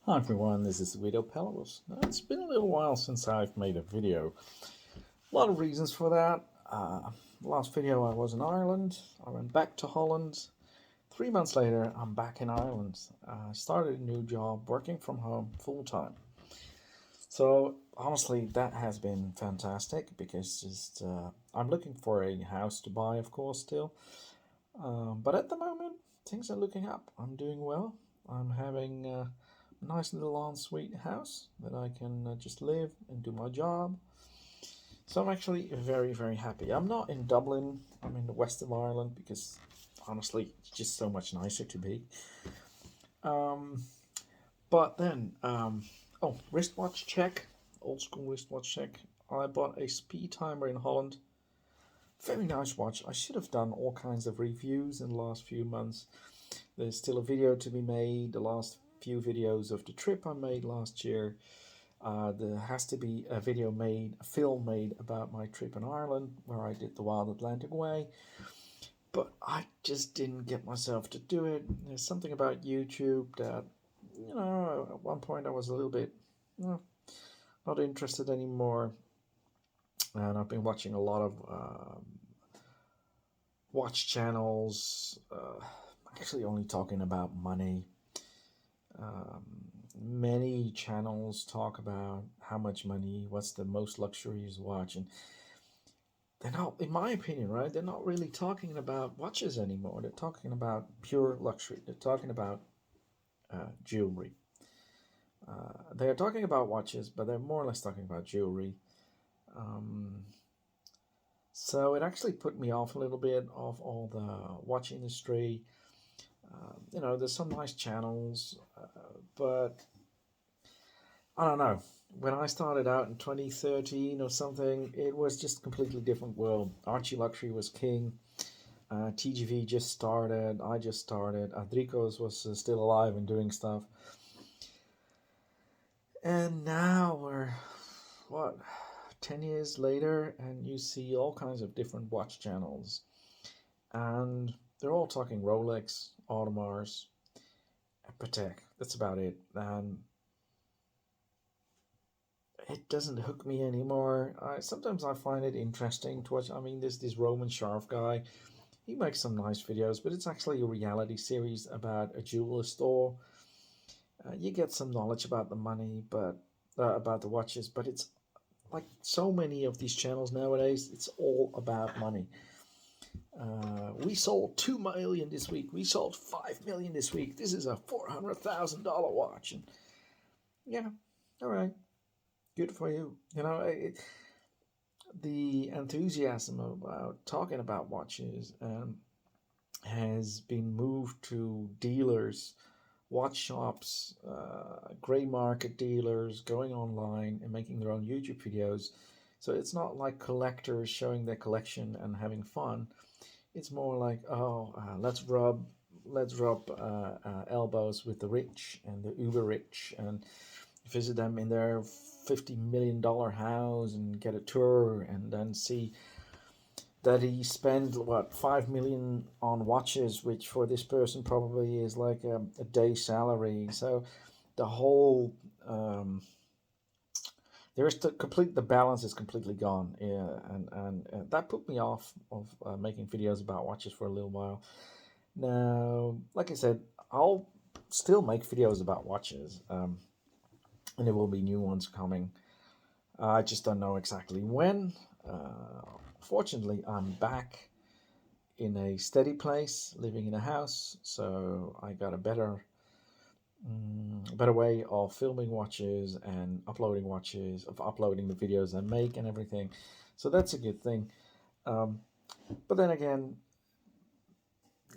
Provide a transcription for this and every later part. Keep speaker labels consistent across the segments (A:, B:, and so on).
A: Hi everyone, this is Guido Pelagos. Now, it's been a little while since I've made a video. A lot of reasons for that. Last video I was in Ireland. I went back to Holland. 3 months later, I'm back in Ireland. I started a new job working from home full time. So honestly, that has been fantastic because I'm looking for a house to buy, of course, still. But at the moment, things are looking up. I'm doing well. I'm having a nice little ensuite house that I can just live and do my job. So I'm actually very, very happy. I'm not in Dublin. I'm in the west of Ireland because honestly, it's just so much nicer to be. Um, but then, oh, wristwatch check. Old school wristwatch check. I bought a speed timer in Holland. Very nice watch. I should have done all kinds of reviews in the last few months. There's still a video to be made. The last few videos of the trip I made last year. There has to be a video made, a film made about my trip in Ireland where I did the Wild Atlantic Way. But I just didn't get myself to do it. There's something about YouTube that, at one point I was a little bit not interested anymore. And I've been watching a lot of watch channels, actually only talking about money. Um, Many channels talk about how much money, what's the most luxurious watch, and they're not, in my opinion, right? They're not really talking about watches anymore. They're talking about pure luxury. They're talking about jewelry. They're talking about watches, but they're more or less talking about jewelry. Um, so it actually put me off a little bit of all the watch industry. There's some nice channels, but I don't know. When I started out in 2013 or something, it was just a completely different world. Archie Luxury was king. TGV just started. I just started. Adricos was still alive and doing stuff. And now we're, what, 10 years later, and you see all kinds of different watch channels. And they're all talking Rolex, Audemars, Patek. That's about it. And it doesn't hook me anymore. Sometimes I find it interesting to watch. I mean, there's this Roman Sharf guy. He makes some nice videos, but it's actually a reality series about a jeweler store. You get some knowledge about the money, but about the watches, but it's like so many of these channels nowadays. It's all about money. We sold 2 million this week. We sold 5 million this week. This is a $400,000 watch, and yeah, all right, good for you. The enthusiasm about talking about watches has been moved to dealers, watch shops, grey market dealers going online and making their own YouTube videos. So it's not like collectors showing their collection and having fun. It's more like, let's rub elbows with the rich and the uber rich and visit them in their $50 million house and get a tour and then see that he spent what 5 million on watches, which for this person probably is like a day salary. So the whole there's the balance is completely gone. Yeah, and that put me off of making videos about watches for a little while. Now, like I said, I'll still make videos about watches, and there will be new ones coming. I just don't know exactly when. Fortunately, I'm back in a steady place, living in a house, so I got a better way of filming watches and uploading watches, of uploading the videos I make and everything. So that's a good thing. Um, but then again,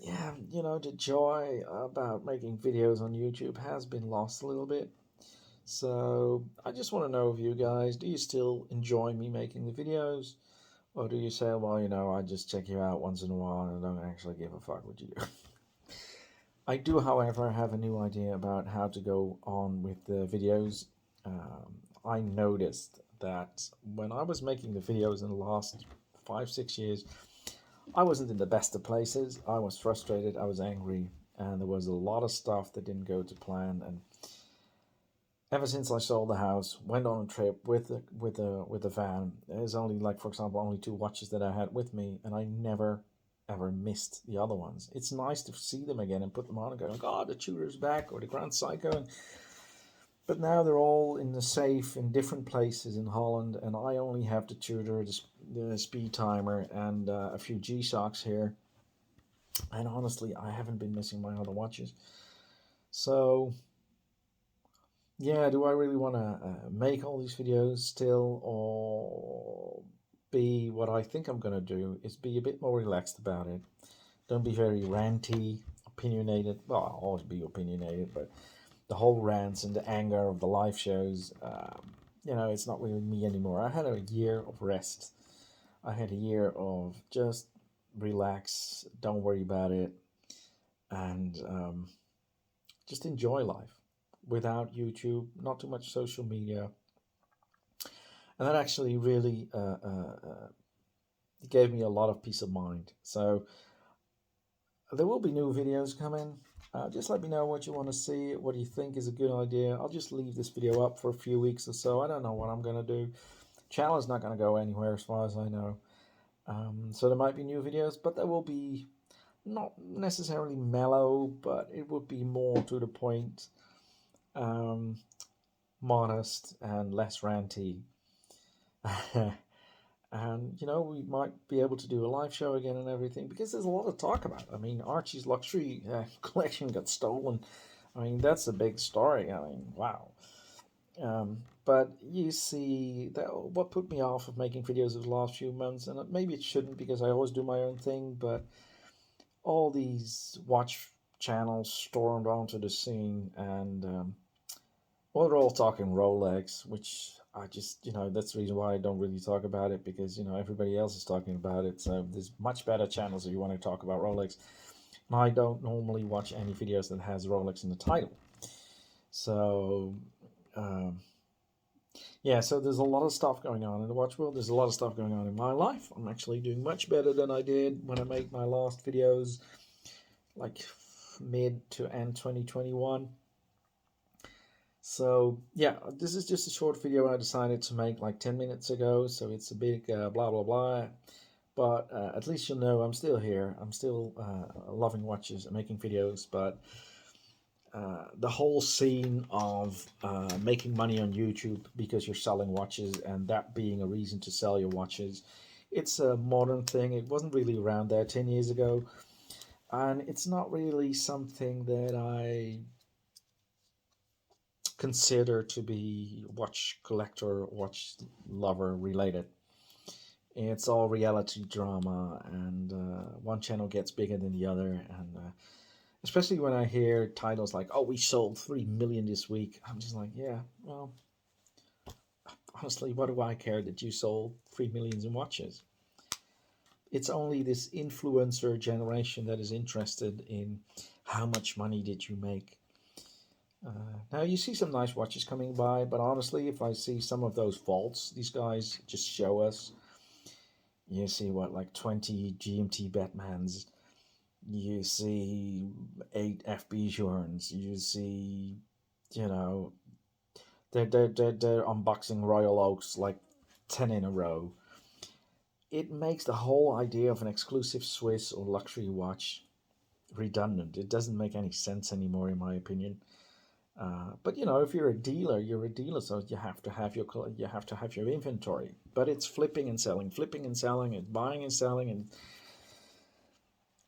A: yeah, the joy about making videos on YouTube has been lost a little bit. So I just want to know if you guys, do you still enjoy me making the videos? Or do you say, well, I just check you out once in a while and I don't actually give a fuck what you do? I do, however, have a new idea about how to go on with the videos. I noticed that when I was making the videos in the last 5, 6 years, I wasn't in the best of places. I was frustrated, I was angry, and there was a lot of stuff that didn't go to plan. And ever since I sold the house, went on a trip with the van. There's only, like, for example, only two watches that I had with me, and I never ever missed the other ones. It's nice to see them again and put them on and go, oh, the Tudor's back or the Grand Seiko. But now they're all in the safe in different places in Holland, and I only have the Tudor, the Speed Timer, and a few G-Shocks here. And honestly, I haven't been missing my other watches. So yeah, do I really want to make all these videos still, or be what I think I'm going to do is be a bit more relaxed about it. Don't be very ranty, opinionated. Well, I'll always be opinionated, but the whole rants and the anger of the live shows, it's not really me anymore. I had a year of rest. I had a year of just relax, don't worry about it, and just enjoy life without YouTube, not too much social media. And that actually really gave me a lot of peace of mind. So there will be new videos coming. Just let me know what you want to see, what do you think is a good idea. I'll just leave this video up for a few weeks or so. I don't know what I'm going to do. Channel is not going to go anywhere as far as I know. So there might be new videos, but there will be not necessarily mellow, but it would be more to the point, modest and less ranty. And we might be able to do a live show again and everything, because there's a lot to talk about. I mean, Archie's luxury collection got stolen. I mean, that's a big story. I mean, wow. But you see, that what put me off of making videos of the last few months, and maybe it shouldn't because I always do my own thing, but all these watch channels stormed onto the scene, and well, they're all talking Rolex, which I just, that's the reason why I don't really talk about it, because, everybody else is talking about it. So there's much better channels if you want to talk about Rolex. And I don't normally watch any videos that has Rolex in the title. So, yeah, so there's a lot of stuff going on in the watch world. There's a lot of stuff going on in my life. I'm actually doing much better than I did when I made my last videos, like mid to end 2021. So yeah, this is just a short video I decided to make like 10 minutes ago, so it's a big blah blah blah, but at least you'll know I'm still here. I'm still loving watches and making videos, but the whole scene of making money on YouTube because you're selling watches and that being a reason to sell your watches, it's a modern thing. It wasn't really around there 10 years ago, and it's not really something that I consider to be watch collector, watch lover related. It's all reality drama, and one channel gets bigger than the other. And especially when I hear titles like, "Oh, we sold 3 million this week," I'm just like, "Yeah, well, honestly, what do I care that you sold 3 million in watches?" It's only this influencer generation that is interested in how much money did you make. Now you see some nice watches coming by, but honestly, if I see some of those vaults these guys just show us, you see what, like 20 GMT Batmans, you see 8 FB Journs, you see, you know, they're unboxing Royal Oaks like 10 in a row. It makes the whole idea of an exclusive Swiss or luxury watch redundant. It doesn't make any sense anymore, in my opinion. But if you're a dealer, you're a dealer, so you have to have your inventory. But it's flipping and selling, and buying and selling, and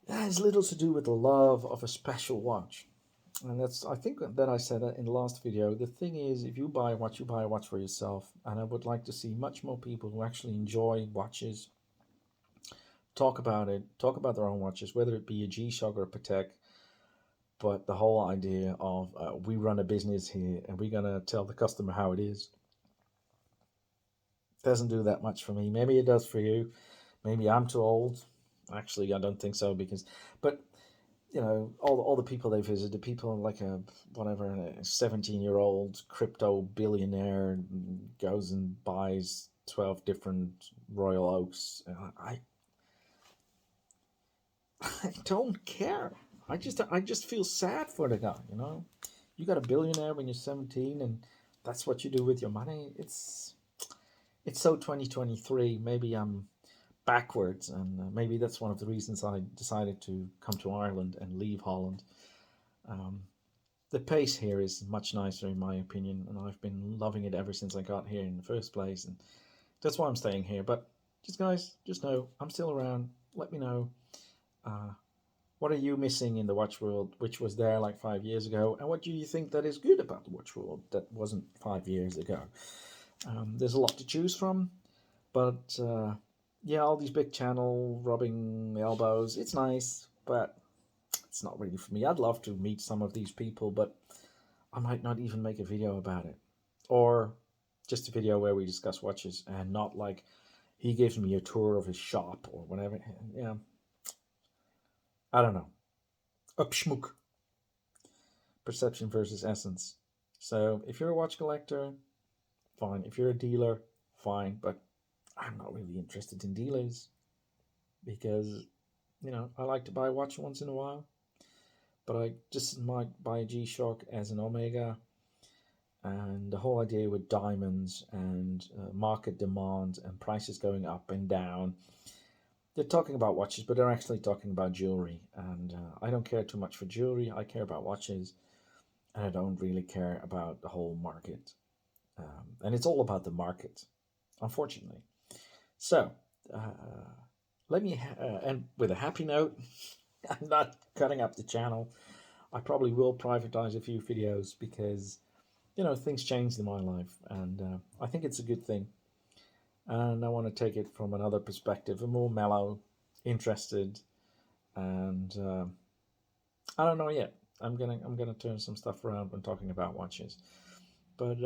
A: that has little to do with the love of a special watch. And I think that I said that in the last video. The thing is, if you buy a watch, you buy a watch for yourself. And I would like to see much more people who actually enjoy watches talk about it, talk about their own watches, whether it be a G-Shock or a Patek. But the whole idea of we run a business here and we're going to tell the customer how it is doesn't do that much for me. Maybe it does for you. Maybe I'm too old. Actually, I don't think so, but all the people they visit, the people like a 17-year-old crypto billionaire goes and buys 12 different Royal Oaks. I don't care. I just feel sad for the guy. You got a billionaire when you're 17, and that's what you do with your money. It's so 2023. Maybe I'm backwards, and maybe that's one of the reasons I decided to come to Ireland and leave Holland. Um, the pace here is much nicer, in my opinion, and I've been loving it ever since I got here in the first place, and that's why I'm staying here. But just guys, just know I'm still around. Let me know. Uh, what are you missing in the watch world, which was there like 5 years ago, and what do you think that is good about the watch world that wasn't 5 years ago? There's a lot to choose from, but yeah, all these big channel rubbing elbows, it's nice, but it's not really for me. I'd love to meet some of these people, but I might not even make a video about it. Or just a video where we discuss watches and not like he gives me a tour of his shop or whatever. Yeah, I don't know. Upschmuck. Perception versus essence. So if you're a watch collector, fine. If you're a dealer, fine. But I'm not really interested in dealers because, I like to buy a watch once in a while. But I just might buy a G-Shock as an Omega. And the whole idea with diamonds and market demand and prices going up and down, they're talking about watches, but they're actually talking about jewelry. And I don't care too much for jewelry. I care about watches, and I don't really care about the whole market. And it's all about the market, unfortunately. So, let me end with a happy note. I'm not cutting up the channel. I probably will privatize a few videos because, things changed in my life, and I think it's a good thing. And I want to take it from another perspective, a more mellow, interested, and I don't know yet. I'm gonna turn some stuff around when talking about watches. But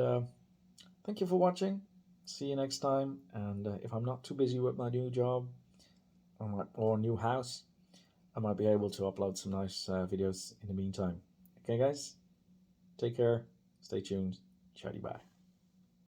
A: thank you for watching. See you next time. And if I'm not too busy with my new job or new house, I might be able to upload some nice videos in the meantime. Okay, guys? Take care. Stay tuned. Chatty bye.